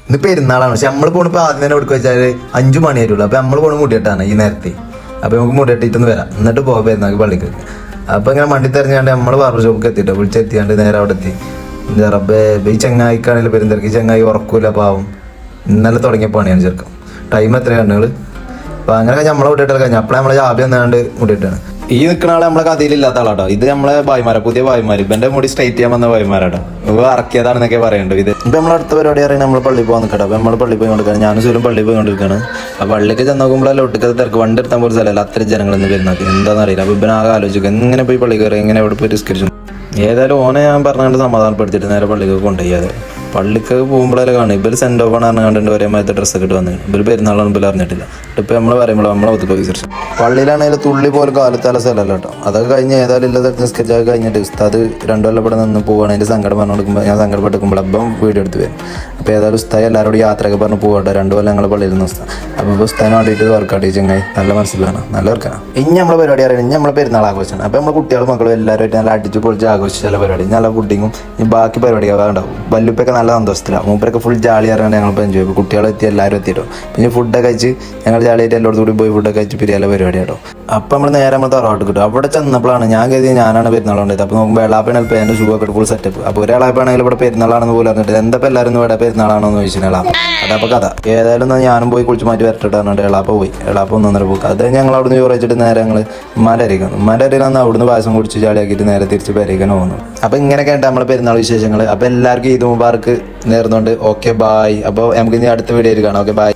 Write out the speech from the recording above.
ഇന്ന് പെരുന്നാളാണ്. പക്ഷെ നമ്മൾ പോണിപ്പോൾ ആദ്യം തന്നെ കൊടുക്കുക വെച്ചാൽ 5 മണി ആയിട്ടുള്ളൂ. അപ്പോൾ നമ്മൾ പോണ മുടിയിട്ടാണ് ഈ നേരത്തെ. അപ്പോൾ നമുക്ക് മുടിയിട്ടിട്ടൊന്ന് വരാം, എന്നിട്ട് പോകാൻ പെരുന്നാൾക്ക് പള്ളിക്ക്. അപ്പോൾ ഇങ്ങനെ വണ്ടി തെരഞ്ഞാണ്ട് നമ്മൾ ബാർബർ ഷോപ്പിൽ എത്തിയിട്ടോ, വിളിച്ചെത്തിയാണ്ട് നേരെ അവിടെ എത്തി. റബ്ബേ, ഈ ചങ്ങായിക്കാണെങ്കിൽ പെരുന്തിരക്ക് ഈ ചങ്ങായി ഉറക്കൂല പാവം. ഇന്നലെ തുടങ്ങിയ പണിയാണ് ചെറുക്കം. ടൈം എത്രയാണ് നിങ്ങൾ? അപ്പോൾ അങ്ങനെ നമ്മളെ മുടിയിട്ടാൽ കഴിഞ്ഞാൽ അപ്പോഴേ നമ്മളെ ജാബി വന്നാണ്ട് മുടിയിട്ടാണ്. ഈ നിൽക്കുന്ന ആളെ നമ്മളെ കഥയിലില്ലാത്ത ആളാട്ടോ. ഇത് നമ്മളെ ഭായിമാരാ, പുതിയ ഭായിമാർ. ഇവന്റെ മുടി സ്ട്രൈറ്റ് ചെയ്യാൻ വന്ന ഭായിമാരാട്ടോ. ഇവ ഇറക്കിയതാണെന്നൊക്കെ പറയുന്നുണ്ട്. ഇത് ഇപ്പം നമ്മളെ അടുത്ത പരിപാടി അറിയാൻ നമ്മൾ പള്ളിയിൽ പോകാൻ നിൽക്കട്ടെ. അപ്പം നമ്മൾ പള്ളിയിൽ പോയി കൊണ്ടിരിക്കുകയാണ്. ഞാനും സൂര്യം പള്ളിയിൽ പോയി കൊണ്ടിരിക്കുകയാണ്. ആ പള്ളിക്ക് ചെന്ന് നോക്കുമ്പോഴല്ല ഒട്ടുക്കത് തിരക്ക്. വണ്ടി എടുത്താൽ പോലും സ്ഥലമല്ല, അത്രയും ജനങ്ങളൊന്നും വരുന്നത് എന്താണെന്ന് അറിയില്ല. അപ്പോൾ ഇവനാകെ ആലോചിക്കുക എങ്ങനെ പോയി പള്ളി കയറി, എങ്ങനെ അവിടെ പോയി നിസ്കരിച്ചു. ഏതായാലും ഓനെ ഞാൻ പറഞ്ഞുകൊണ്ട് സമാധാനപ്പെടുത്തിയിട്ട് നേരെ പള്ളിക്ക് കൊണ്ടുപോയി. പള്ളിക്ക് പോകുമ്പോഴല്ലേ കാണും ഇവർ സെൻഡ് ഓഫ് ആണ് കണ്ടിട്ട് ഒരേ മാതിരത്തെ ഡ്രസ്സൊക്കെ ഇട്ട് വന്നു. ഇവർ പെരുന്നാളാണ് ഇവർ അറിഞ്ഞിട്ടില്ല. ഇപ്പം നമ്മൾ പറയുമ്പോൾ നമ്മളെ ഒത്തുപോയി വിസരിച്ചു. പള്ളിയിലാണെങ്കിൽ തുള്ളി പോലെ കാലത്താല സ്ഥലമല്ല കേട്ടോ. അതൊക്കെ കഴിഞ്ഞ് ഏതായാലും ഇല്ലാതെ നിസ്കരിച്ചൊക്കെ കഴിഞ്ഞിട്ട് ഉസ്താദ് 2 കൊല്ലം ഇവിടെ നിന്ന് പോവുകയാണ്. എൻ്റെ സങ്കടം പറഞ്ഞു കൊടുക്കുമ്പോൾ ഞാൻ സങ്കടപ്പെട്ടെടുക്കുമ്പോൾ അപ്പം വീഡിയോ എടുത്ത് വരും. അപ്പോൾ ഏതായാലും ഉസ്താദ് എല്ലാവരോടും യാത്രയൊക്കെ പറഞ്ഞ് പോകട്ടെ. 2 കൊല്ലം ഞങ്ങൾ പള്ളിയിൽ നിന്ന് ഉസ്താദ്. അപ്പോൾ ഉസ്താദിന് വേണ്ടിയിട്ട് വർക്കാട്ടി ചങ്ങായി നല്ല മനസ്സിലാണ്, നല്ല വർക്കാണ്. ഇനി നമ്മളെ പരിപാടി അറിയാം. ഇനി നമ്മളെ പെരുന്നാൾ ആഘോഷമാണ്. അപ്പോൾ നമ്മൾ കുട്ടികളും മക്കളും എല്ലാവരുമായിട്ട് നല്ല അടിച്ച് പൊളിച്ച് ആഘോഷിച്ച നല്ല പരിപാടി, നല്ല ഫുഡിങ്ങും ഈ ബാക്കി പരിപാടിയൊക്കെ ഉണ്ടാവും. വല്ലുപ്പൊക്കെ നല്ല സന്തോഷത്തിലാണ്. മൂപ്പരൊക്കെ ഫുൾ ജാളി അറിയാണ്ട് ഞങ്ങളിപ്പോൾ എൻജോയ് ചെയ്യും. കുട്ടികളെ എത്തി എല്ലാവരും എത്തിയിട്ടോ. പിന്നെ ഫുഡൊക്കെ കഴിച്ച് ഞങ്ങൾ ജാളിയായിട്ട് എല്ലായിടത്തും കൂടി പോയി ഫുഡൊക്കെ കഴിച്ച് പിരിയാല പരിപാടി കേട്ടോ. അപ്പം നമ്മൾ നേരെ നമ്മൾ തറവാട്ട് കിട്ടും. അവിടെ ചെന്നപ്പോഴാണ് ഞാൻ കരുതി ഞാനാണ് പെരുന്നാളുണ്ടായത്. അപ്പോൾ നോക്കുമ്പോൾ എളാപ്പാണ് ഇപ്പോൾ എൻ്റെ ഷൂവൊക്കെ ഫുൾ സെറ്റപ്പ്. അപ്പോൾ ഒരാളാപ്പാണെങ്കിൽ ഇവിടെ പെരുന്നാളാണെന്ന് പോലും അറിഞ്ഞിട്ട് എന്താ എല്ലാവരും ഇവിടെ പെരുന്നാളാണോ എന്ന് ചോദിച്ചാൽ എളാപ്പ അതപ്പോൾ കഥ. ഏതായാലും ഞാനും പോയി കുളിച്ച് മാറ്റി വരട്ടിട്ട് പറഞ്ഞിട്ട് എളാപ്പ പോയി. എളാപ്പ 1.5 പോക്ക്. അത് ഞങ്ങൾ അവിടുന്ന് ചോറ് വെച്ചിട്ട് നേരെ ഞങ്ങൾ ഉമ്മാരരിക്കുന്നു. അവിടുന്ന് പായസം കുടിച്ച് ചാളിയാക്കിയിട്ട് നേരെ തിരിച്ച് പെരയ്ക്കാൻ പോകുന്നു. അപ്പോൾ ഇങ്ങനെയൊക്കെ ഉണ്ട് നമ്മുടെ പെരുന്നാൾ വിശേഷങ്ങൾ. അപ്പോൾ എല്ലാവർക്കും ഈദ് മുബാറക്ക് നേർന്നുകൊണ്ട് ഓക്കെ ബായ്. അപ്പോൾ നമുക്ക് ഇനി അടുത്ത വീഡിയോയിൽ കാണാം. Okay bye.